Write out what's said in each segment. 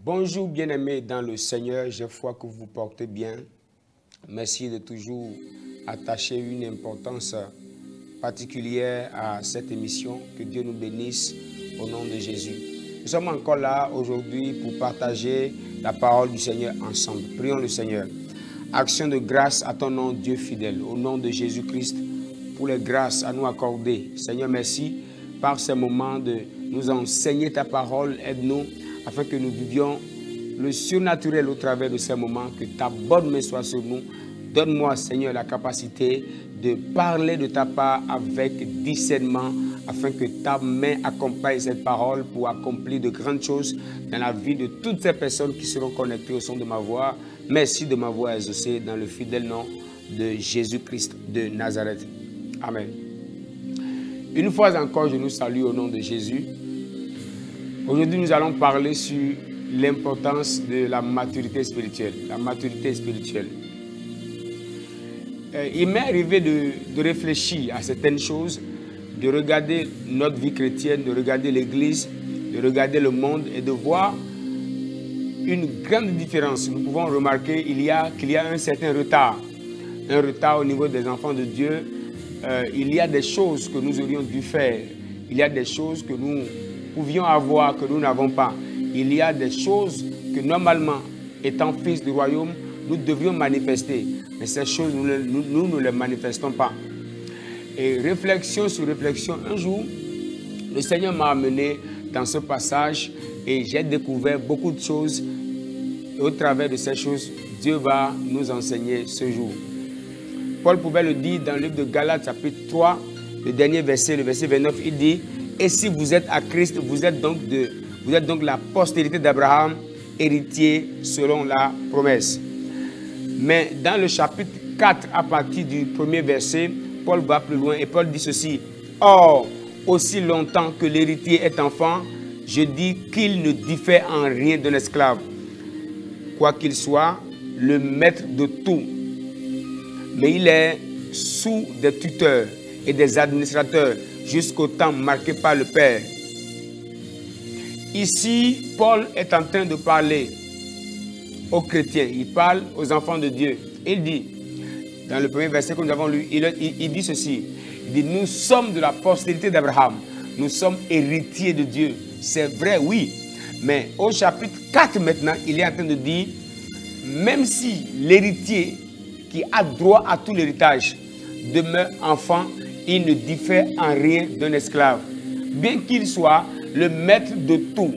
Bonjour bien-aimés dans le Seigneur, j'ai foi que vous vous portez bien. Merci de toujours attacher une importance particulière à cette émission. Que Dieu nous bénisse au nom de Jésus. Nous sommes encore là aujourd'hui pour partager la parole du Seigneur ensemble. Prions le Seigneur. Action de grâce à ton nom, Dieu fidèle, au nom de Jésus-Christ, pour les grâces à nous accorder. Seigneur, merci par ces moments de nous enseigner ta parole. Aide-nous afin que nous vivions le surnaturel au travers de ces moments. Que ta bonne main soit sur nous. Donne-moi, Seigneur, la capacité de parler de ta part avec discernement, afin que ta main accompagne cette parole pour accomplir de grandes choses dans la vie de toutes ces personnes qui seront connectées au son de ma voix. Merci de m'avoir exaucé dans le fidèle nom de Jésus-Christ de Nazareth. Amen. Une fois encore, je nous salue au nom de Jésus. Aujourd'hui, nous allons parler sur l'importance de la maturité spirituelle. La maturité spirituelle. Il m'est arrivé de réfléchir à certaines choses, de regarder notre vie chrétienne, de regarder l'Église, de regarder le monde et de voir une grande différence. Nous pouvons remarquer qu'il y a un certain retard. Un retard au niveau des enfants de Dieu. Il y a des choses que nous aurions dû faire. Il y a des choses que nous pouvions avoir, que nous n'avons pas. Il y a des choses que normalement, étant fils du royaume, nous devions manifester. Mais ces choses, nous ne les manifestons pas. Et réflexion sur réflexion, un jour, le Seigneur m'a amené dans ce passage et j'ai découvert beaucoup de choses. Et au travers de ces choses, Dieu va nous enseigner ce jour. Paul pouvait le dire dans le livre de Galates, chapitre 3, le dernier verset, le verset 29, il dit « Et si vous êtes à Christ, vous êtes donc la postérité d'Abraham, héritier selon la promesse. » Mais dans le chapitre 4, à partir du premier verset, Paul va plus loin et Paul dit ceci. « Or, aussi longtemps que l'héritier est enfant, je dis qu'il ne diffère en rien d'un esclave, quoi qu'il soit le maître de tout. Mais il est sous des tuteurs et des administrateurs jusqu'au temps marqué par le Père. » Ici, Paul est en train de parler aux chrétiens. Il parle aux enfants de Dieu. Il dit, dans le premier verset que nous avons lu, il dit ceci. Il dit, nous sommes de la postérité d'Abraham. Nous sommes héritiers de Dieu. C'est vrai, oui. Mais au chapitre 4 maintenant, il est en train de dire, même si l'héritier qui a droit à tout l'héritage demeure enfant, il ne diffère en rien d'un esclave, bien qu'il soit le maître de tout.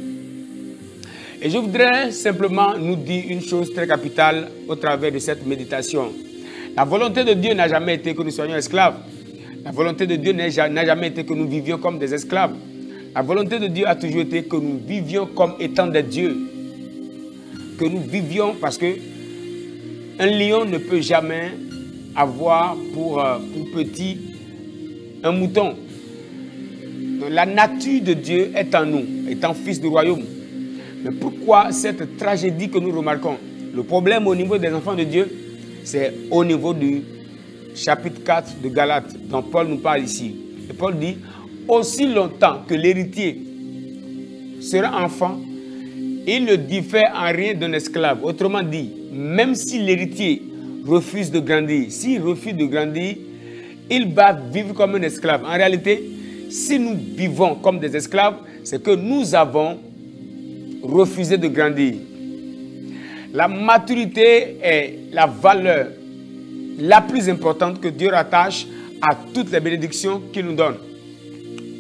Et je voudrais simplement nous dire une chose très capitale au travers de cette méditation. La volonté de Dieu n'a jamais été que nous soyons esclaves. La volonté de Dieu n'a jamais été que nous vivions comme des esclaves. La volonté de Dieu a toujours été que nous vivions comme étant des dieux. Que nous vivions parce que un lion ne peut jamais avoir pour petit un mouton. Donc, la nature de Dieu est en nous, étant fils du royaume. Mais pourquoi cette tragédie que nous remarquons? Le problème au niveau des enfants de Dieu, c'est au niveau du chapitre 4 de Galates, dont Paul nous parle ici. Et Paul dit, aussi longtemps que l'héritier sera enfant, il ne diffère en rien d'un esclave. Autrement dit, même si l'héritier refuse de grandir, s'il refuse de grandir, il va vivre comme un esclave. En réalité, si nous vivons comme des esclaves, c'est que nous avons refusé de grandir. La maturité est la valeur la plus importante que Dieu rattache à toutes les bénédictions qu'il nous donne.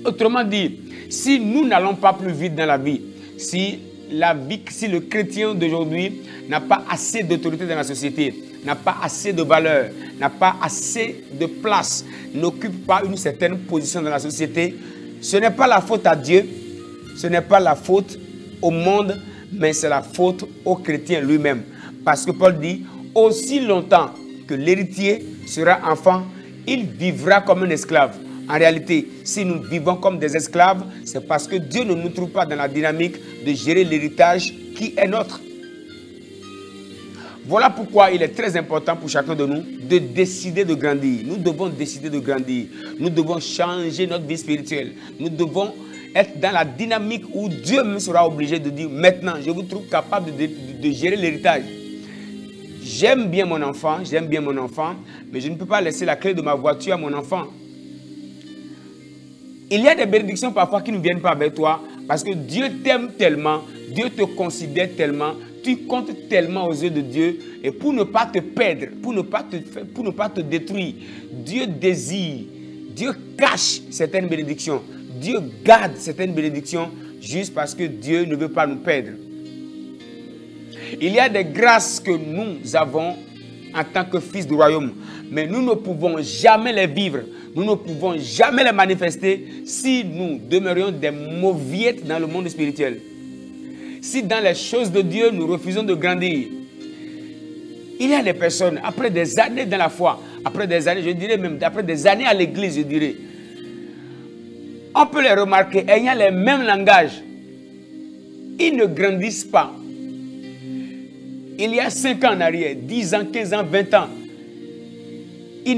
Autrement dit, si nous n'allons pas plus vite dans la vie, si le chrétien d'aujourd'hui n'a pas assez d'autorité dans la société, n'a pas assez de valeur, n'a pas assez de place, n'occupe pas une certaine position dans la société, ce n'est pas la faute à Dieu, ce n'est pas la faute au monde, mais c'est la faute au chrétien lui-même. Parce que Paul dit, aussi longtemps que l'héritier sera enfant, il vivra comme un esclave. En réalité, si nous vivons comme des esclaves, c'est parce que Dieu ne nous trouve pas dans la dynamique de gérer l'héritage qui est notre. Voilà pourquoi il est très important pour chacun de nous de décider de grandir. Nous devons décider de grandir. Nous devons changer notre vie spirituelle. Nous devons être dans la dynamique où Dieu me sera obligé de dire, maintenant, je vous trouve capable de gérer l'héritage. J'aime bien mon enfant, mais je ne peux pas laisser la clé de ma voiture à mon enfant. Il y a des bénédictions parfois qui ne viennent pas avec toi parce que Dieu t'aime tellement, Dieu te considère tellement, tu comptes tellement aux yeux de Dieu et pour ne pas te perdre, pour ne pas te détruire, Dieu désire, Dieu cache certaines bénédictions, Dieu garde certaines bénédictions juste parce que Dieu ne veut pas nous perdre. Il y a des grâces que nous avons en tant que fils du royaume, mais nous ne pouvons jamais les vivre, nous ne pouvons jamais les manifester si nous demeurions des mauviettes dans le monde spirituel. Si dans les choses de Dieu, nous refusons de grandir. Il y a des personnes, après des années dans la foi, après des années, je dirais même, après des années à l'église, je dirais, on peut les remarquer, ayant les mêmes langages, ils ne grandissent pas. Il y a 5 ans en arrière, 10 ans, 15 ans, 20 ans, il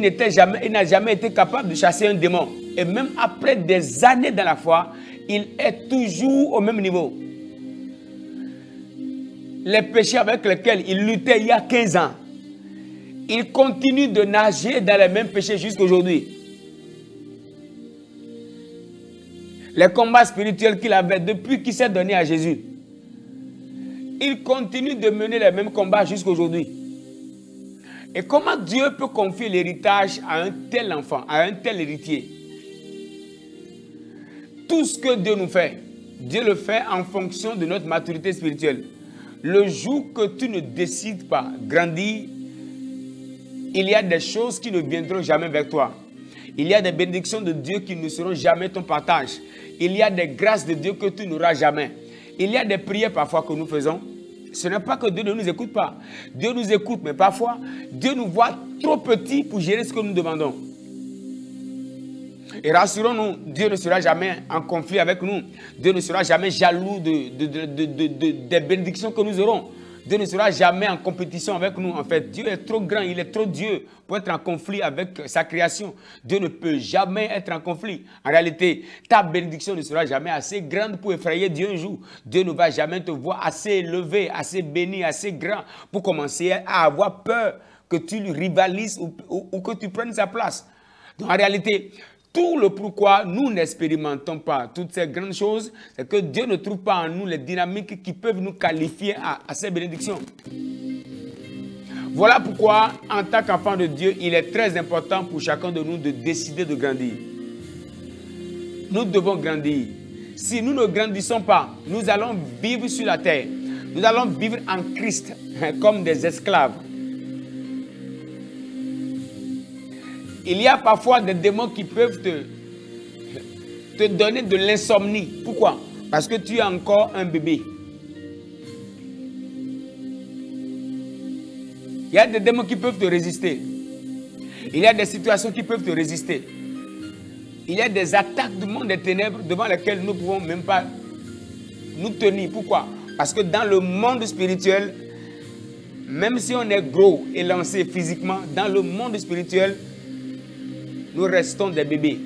n'a jamais été capable de chasser un démon. Et même après des années dans la foi, il est toujours au même niveau. Les péchés avec lesquels il luttait il y a 15 ans, il continue de nager dans les mêmes péchés jusqu'à aujourd'hui. Les combats spirituels qu'il avait depuis qu'il s'est donné à Jésus, il continue de mener les mêmes combats jusqu'à aujourd'hui. Et comment Dieu peut confier l'héritage à un tel enfant, à un tel héritier? Tout ce que Dieu nous fait, Dieu le fait en fonction de notre maturité spirituelle. Le jour que tu ne décides pas de grandir, il y a des choses qui ne viendront jamais vers toi. Il y a des bénédictions de Dieu qui ne seront jamais ton partage. Il y a des grâces de Dieu que tu n'auras jamais. Il y a des prières parfois que nous faisons. Ce n'est pas que Dieu ne nous écoute pas. Dieu nous écoute, mais parfois, Dieu nous voit trop petits pour gérer ce que nous demandons. Et rassurons-nous, Dieu ne sera jamais en conflit avec nous. Dieu ne sera jamais jaloux des bénédictions que nous aurons. Dieu ne sera jamais en compétition avec nous. En fait, Dieu est trop grand, il est trop Dieu pour être en conflit avec sa création. Dieu ne peut jamais être en conflit. En réalité, ta bénédiction ne sera jamais assez grande pour effrayer Dieu un jour. Dieu ne va jamais te voir assez élevé, assez béni, assez grand pour commencer à avoir peur que tu lui rivalises ou que tu prennes sa place. Donc en réalité, tout le pourquoi nous n'expérimentons pas toutes ces grandes choses, c'est que Dieu ne trouve pas en nous les dynamiques qui peuvent nous qualifier à ces bénédictions. Voilà pourquoi, en tant qu'enfant de Dieu, il est très important pour chacun de nous de décider de grandir. Nous devons grandir. Si nous ne grandissons pas, nous allons vivre sur la terre. Nous allons vivre en Christ comme des esclaves. Il y a parfois des démons qui peuvent te donner de l'insomnie. Pourquoi? Parce que tu es encore un bébé. Il y a des démons qui peuvent te résister. Il y a des situations qui peuvent te résister. Il y a des attaques du monde des ténèbres devant lesquelles nous ne pouvons même pas nous tenir. Pourquoi? Parce que dans le monde spirituel, même si on est gros et lancé physiquement, dans le monde spirituel, nous restons des bébés.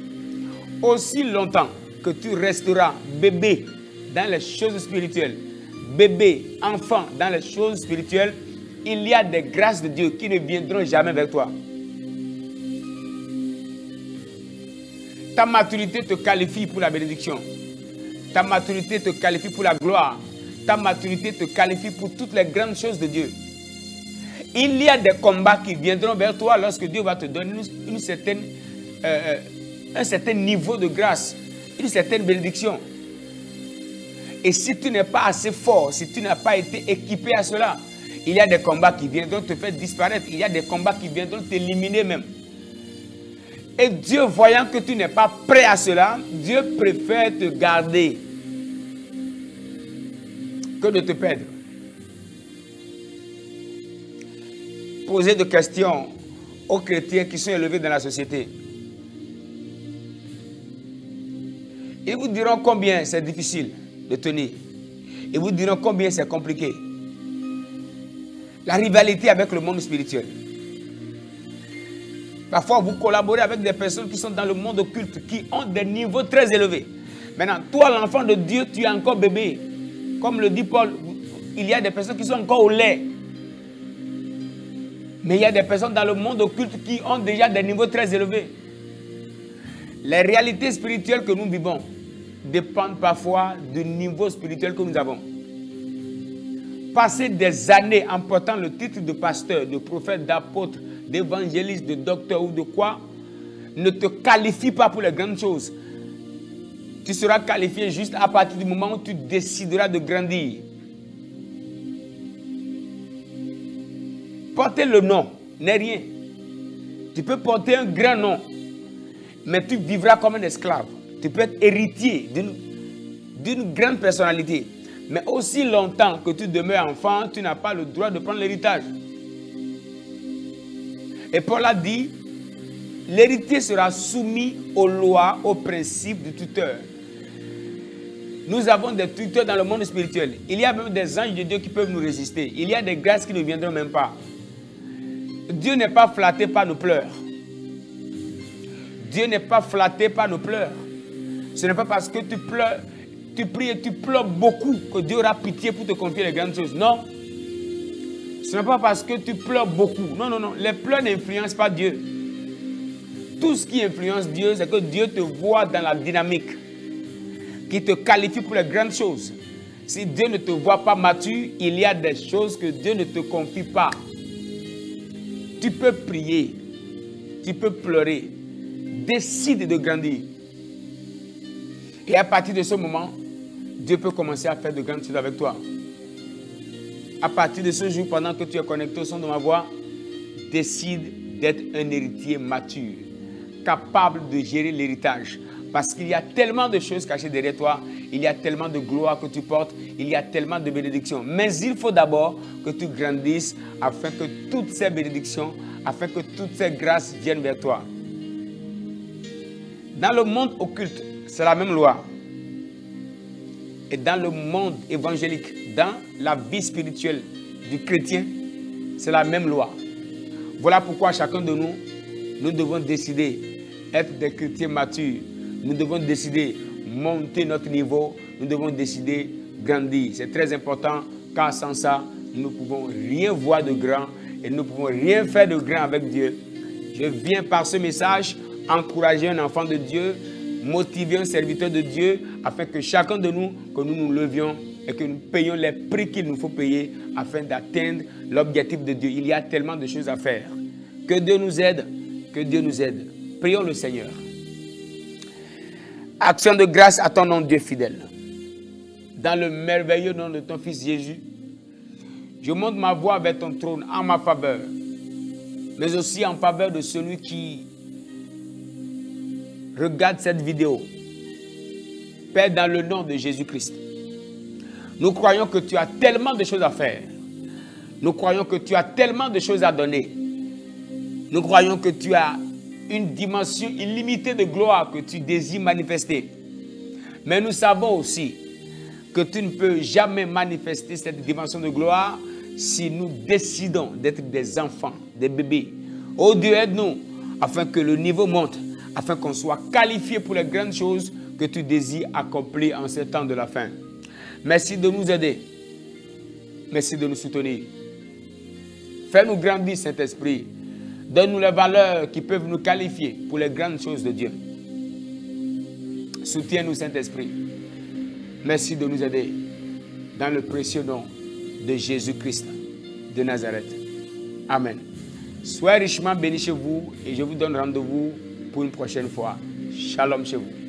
Aussi longtemps que tu resteras bébé dans les choses spirituelles, bébé, enfant dans les choses spirituelles, il y a des grâces de Dieu qui ne viendront jamais vers toi. Ta maturité te qualifie pour la bénédiction. Ta maturité te qualifie pour la gloire. Ta maturité te qualifie pour toutes les grandes choses de Dieu. Il y a des combats qui viendront vers toi lorsque Dieu va te donner un certain niveau de grâce, une certaine bénédiction. Et si tu n'es pas assez fort, si tu n'as pas été équipé à cela, il y a des combats qui viendront te faire disparaître. Il y a des combats qui viendront t'éliminer même. Et Dieu, voyant que tu n'es pas prêt à cela, Dieu préfère te garder que de te perdre. Posez des questions aux chrétiens qui sont élevés dans la société. Ils vous diront combien c'est difficile de tenir. Ils vous diront combien c'est compliqué. La rivalité avec le monde spirituel. Parfois, vous collaborez avec des personnes qui sont dans le monde occulte, qui ont des niveaux très élevés. Maintenant, toi, l'enfant de Dieu, tu es encore bébé. Comme le dit Paul, il y a des personnes qui sont encore au lait. Mais il y a des personnes dans le monde occulte qui ont déjà des niveaux très élevés. Les réalités spirituelles que nous vivons dépendent parfois du niveau spirituel que nous avons. Passer des années en portant le titre de pasteur, de prophète, d'apôtre, d'évangéliste, de docteur ou de quoi, ne te qualifie pas pour les grandes choses. Tu seras qualifié juste à partir du moment où tu décideras de grandir. Porter le nom n'est rien. Tu peux porter un grand nom, mais tu vivras comme un esclave. Tu peux être héritier d'une grande personnalité. Mais aussi longtemps que tu demeures enfant, tu n'as pas le droit de prendre l'héritage. Et Paul a dit, l'héritier sera soumis aux lois, aux principes du tuteur. Nous avons des tuteurs dans le monde spirituel. Il y a même des anges de Dieu qui peuvent nous résister. Il y a des grâces qui ne viendront même pas. Dieu n'est pas flatté par nos pleurs. Dieu n'est pas flatté par nos pleurs. Ce n'est pas parce que tu pleures, tu pries et tu pleures beaucoup que Dieu aura pitié pour te confier les grandes choses. Non. Ce n'est pas parce que tu pleures beaucoup. Non, non, non. Les pleurs n'influencent pas Dieu. Tout ce qui influence Dieu, c'est que Dieu te voit dans la dynamique, qui te qualifie pour les grandes choses. Si Dieu ne te voit pas mature, il y a des choses que Dieu ne te confie pas. Tu peux prier, tu peux pleurer, décide de grandir. Et à partir de ce moment, Dieu peut commencer à faire de grandes choses avec toi. À partir de ce jour, pendant que tu es connecté au son de ma voix, décide d'être un héritier mature, capable de gérer l'héritage. Parce qu'il y a tellement de choses cachées derrière toi, il y a tellement de gloire que tu portes, il y a tellement de bénédictions. Mais il faut d'abord que tu grandisses afin que toutes ces bénédictions, afin que toutes ces grâces viennent vers toi. Dans le monde occulte, c'est la même loi. Et dans le monde évangélique, dans la vie spirituelle du chrétien, c'est la même loi. Voilà pourquoi chacun de nous, nous devons décider d'être des chrétiens matures. Nous devons décider monter notre niveau. Nous devons décider grandir. C'est très important car sans ça, nous ne pouvons rien voir de grand et nous ne pouvons rien faire de grand avec Dieu. Je viens par ce message encourager un enfant de Dieu, motiver un serviteur de Dieu afin que chacun de nous, que nous nous levions et que nous payions les prix qu'il nous faut payer afin d'atteindre l'objectif de Dieu. Il y a tellement de choses à faire. Que Dieu nous aide, que Dieu nous aide. Prions le Seigneur. Action de grâce à ton nom, Dieu fidèle. Dans le merveilleux nom de ton Fils Jésus, je monte ma voix vers ton trône en ma faveur, mais aussi en faveur de celui qui regarde cette vidéo. Père, dans le nom de Jésus-Christ, nous croyons que tu as tellement de choses à faire. Nous croyons que tu as tellement de choses à donner. Nous croyons que tu as une dimension illimitée de gloire que tu désires manifester. Mais nous savons aussi que tu ne peux jamais manifester cette dimension de gloire si nous décidons d'être des enfants, des bébés. Oh Dieu, aide-nous afin que le niveau monte, afin qu'on soit qualifié pour les grandes choses que tu désires accomplir en ce temps de la fin. Merci de nous aider. Merci de nous soutenir. Fais-nous grandir, Saint-Esprit. Donne-nous les valeurs qui peuvent nous qualifier pour les grandes choses de Dieu. Soutiens-nous, Saint-Esprit. Merci de nous aider. Dans le précieux nom de Jésus-Christ de Nazareth. Amen. Soyez richement bénis chez vous et je vous donne rendez-vous pour une prochaine fois. Shalom chez vous.